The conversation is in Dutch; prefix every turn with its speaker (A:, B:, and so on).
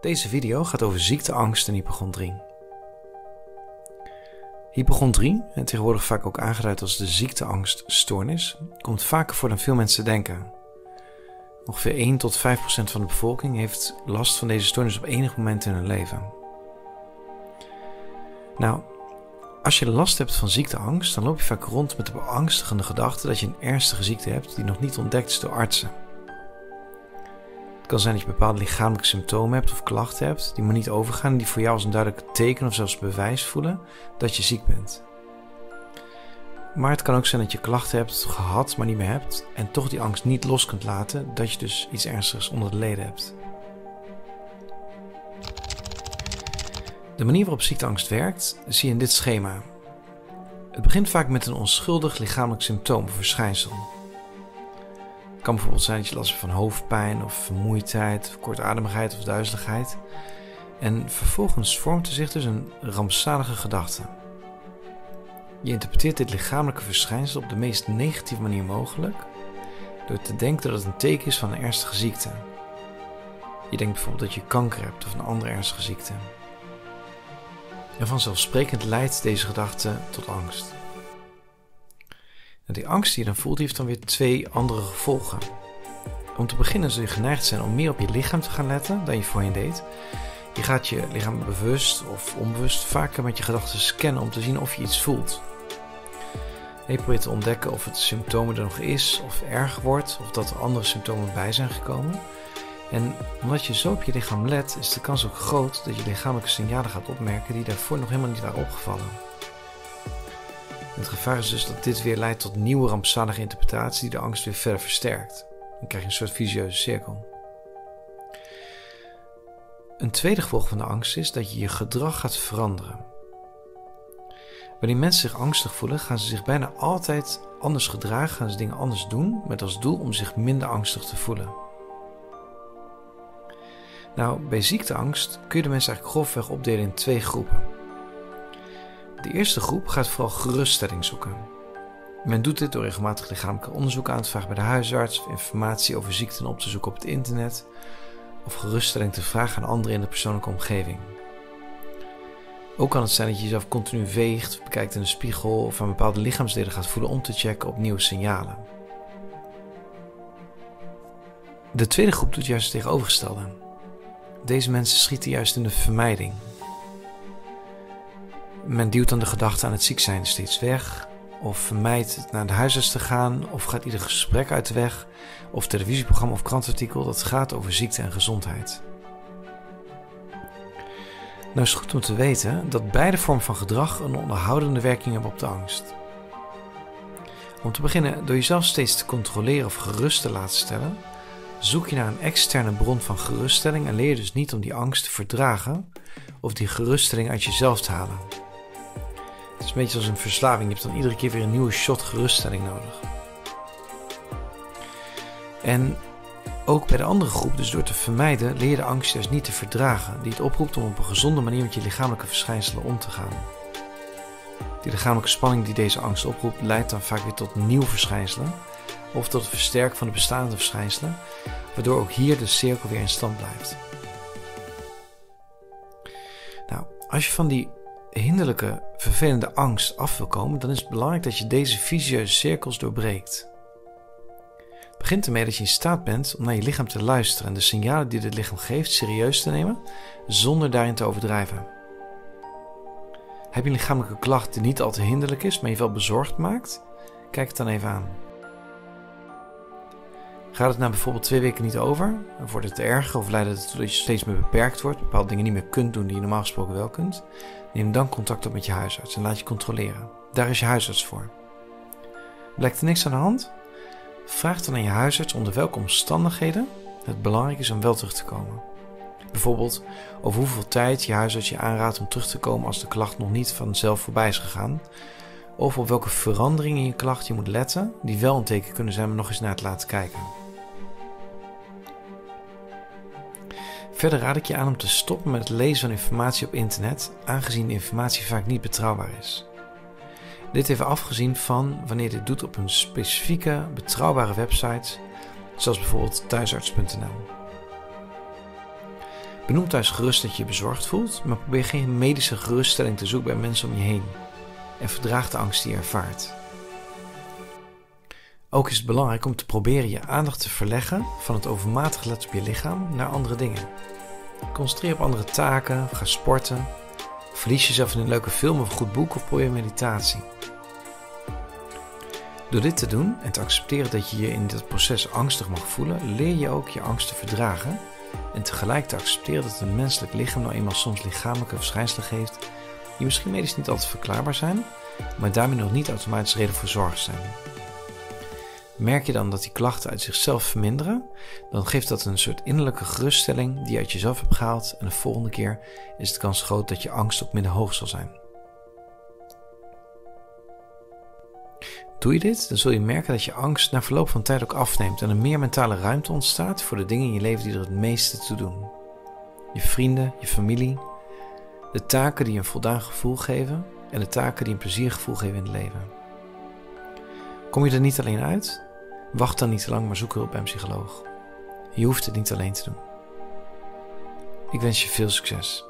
A: Deze video gaat over ziekteangst en hypochondrie. Hypochondrie, en tegenwoordig vaak ook aangeduid als de ziekteangststoornis, komt vaker voor dan veel mensen denken. Ongeveer 1 tot 5% van de bevolking heeft last van deze stoornis op enig moment in hun leven. Nou, als je last hebt van ziekteangst, dan loop je vaak rond met de beangstigende gedachte dat je een ernstige ziekte hebt die nog niet ontdekt is door artsen. Het kan zijn dat je bepaalde lichamelijke symptomen hebt of klachten hebt die maar niet overgaan en die voor jou als een duidelijk teken of zelfs bewijs voelen dat je ziek bent. Maar het kan ook zijn dat je klachten hebt gehad, maar niet meer hebt en toch die angst niet los kunt laten dat je dus iets ernstigs onder de leden hebt. De manier waarop ziekteangst werkt zie je in dit schema. Het begint vaak met een onschuldig lichamelijk symptoom of verschijnsel. Het kan bijvoorbeeld zijn dat je last hebt van hoofdpijn of vermoeidheid, of kortademigheid of duizeligheid. En vervolgens vormt er zich dus een rampzalige gedachte. Je interpreteert dit lichamelijke verschijnsel op de meest negatieve manier mogelijk door te denken dat het een teken is van een ernstige ziekte. Je denkt bijvoorbeeld dat je kanker hebt of een andere ernstige ziekte. En vanzelfsprekend leidt deze gedachte tot angst. En die angst die je dan voelt, heeft dan weer 2 andere gevolgen. Om te beginnen zul je geneigd zijn om meer op je lichaam te gaan letten dan je voorheen deed. Je gaat je lichaam bewust of onbewust vaker met je gedachten scannen om te zien of je iets voelt. En je probeert te ontdekken of het symptomen er nog is of erger wordt of dat er andere symptomen bij zijn gekomen. En omdat je zo op je lichaam let, is de kans ook groot dat je lichamelijke signalen gaat opmerken die daarvoor nog helemaal niet waren opgevallen. Het gevaar is dus dat dit weer leidt tot nieuwe rampzalige interpretatie die de angst weer verder versterkt. Dan krijg je een soort vicieuze cirkel. Een tweede gevolg van de angst is dat je je gedrag gaat veranderen. Wanneer mensen zich angstig voelen, gaan ze zich bijna altijd anders gedragen, gaan ze dingen anders doen, met als doel om zich minder angstig te voelen. Nou, bij ziekteangst kun je de mensen eigenlijk grofweg opdelen in 2 groepen. De eerste groep gaat vooral geruststelling zoeken. Men doet dit door regelmatig lichamelijke onderzoek aan te vragen bij de huisarts, of informatie over ziekten op te zoeken op het internet, of geruststelling te vragen aan anderen in de persoonlijke omgeving. Ook kan het zijn dat je jezelf continu weegt, of bekijkt in de spiegel, of aan bepaalde lichaamsdelen gaat voelen om te checken op nieuwe signalen. De tweede groep doet juist het tegenovergestelde. Deze mensen schieten juist in de vermijding. Men duwt dan de gedachte aan het ziek zijn steeds weg, of vermijdt naar de huisarts te gaan, of gaat ieder gesprek uit de weg, of televisieprogramma of krantartikel dat gaat over ziekte en gezondheid. Nou is het goed om te weten dat beide vormen van gedrag een onderhoudende werking hebben op de angst. Om te beginnen, door jezelf steeds te controleren of gerust te laten stellen, zoek je naar een externe bron van geruststelling en leer je dus niet om die angst te verdragen of die geruststelling uit jezelf te halen. Het is een beetje als een verslaving, je hebt dan iedere keer weer een nieuwe shot geruststelling nodig. En ook bij de andere groep, dus door te vermijden, leer je de angst juist niet te verdragen, die het oproept om op een gezonde manier met je lichamelijke verschijnselen om te gaan. Die lichamelijke spanning die deze angst oproept, leidt dan vaak weer tot nieuwe verschijnselen, of tot het versterken van de bestaande verschijnselen, waardoor ook hier de cirkel weer in stand blijft. Nou, als je van die hinderlijke, vervelende angst af wil komen, dan is het belangrijk dat je deze vicieuze cirkels doorbreekt. Het begint ermee dat je in staat bent om naar je lichaam te luisteren en de signalen die het lichaam geeft serieus te nemen, zonder daarin te overdrijven. Heb je een lichamelijke klacht die niet al te hinderlijk is, maar je wel bezorgd maakt? Kijk het dan even aan. Gaat het na bijvoorbeeld 2 weken niet over, of wordt het erger of leidt het ertoe dat je steeds meer beperkt wordt, bepaalde dingen niet meer kunt doen die je normaal gesproken wel kunt, neem dan contact op met je huisarts en laat je controleren. Daar is je huisarts voor. Blijkt er niks aan de hand? Vraag dan aan je huisarts onder welke omstandigheden het belangrijk is om wel terug te komen. Bijvoorbeeld over hoeveel tijd je huisarts je aanraadt om terug te komen als de klacht nog niet vanzelf voorbij is gegaan, of op welke veranderingen in je klacht je moet letten die wel een teken kunnen zijn om nog eens naar te laten kijken. Verder raad ik je aan om te stoppen met het lezen van informatie op internet, aangezien de informatie vaak niet betrouwbaar is. Dit even afgezien van wanneer je dit doet op een specifieke, betrouwbare website, zoals bijvoorbeeld thuisarts.nl. Benoem thuis gerust dat je je bezorgd voelt, maar probeer geen medische geruststelling te zoeken bij mensen om je heen. En verdraag de angst die je ervaart. Ook is het belangrijk om te proberen je aandacht te verleggen van het overmatig letten op je lichaam naar andere dingen. Concentreer op andere taken, ga sporten, verlies jezelf in een leuke film of een goed boek of probeer meditatie. Door dit te doen en te accepteren dat je je in dit proces angstig mag voelen, leer je ook je angst te verdragen en tegelijk te accepteren dat een menselijk lichaam nou eenmaal soms lichamelijke verschijnselen geeft die misschien medisch niet altijd verklaarbaar zijn, maar daarmee nog niet automatisch reden voor zorg zijn. Merk je dan dat die klachten uit zichzelf verminderen, dan geeft dat een soort innerlijke geruststelling die je uit jezelf hebt gehaald en de volgende keer is de kans groot dat je angst ook minder hoog zal zijn. Doe je dit, dan zul je merken dat je angst na verloop van tijd ook afneemt en er meer mentale ruimte ontstaat voor de dingen in je leven die er het meeste toe doen. Je vrienden, je familie, de taken die je een voldaan gevoel geven en de taken die een pleziergevoel geven in het leven. Kom je er niet alleen uit? Wacht dan niet te lang, maar zoek hulp bij een psycholoog. Je hoeft het niet alleen te doen. Ik wens je veel succes.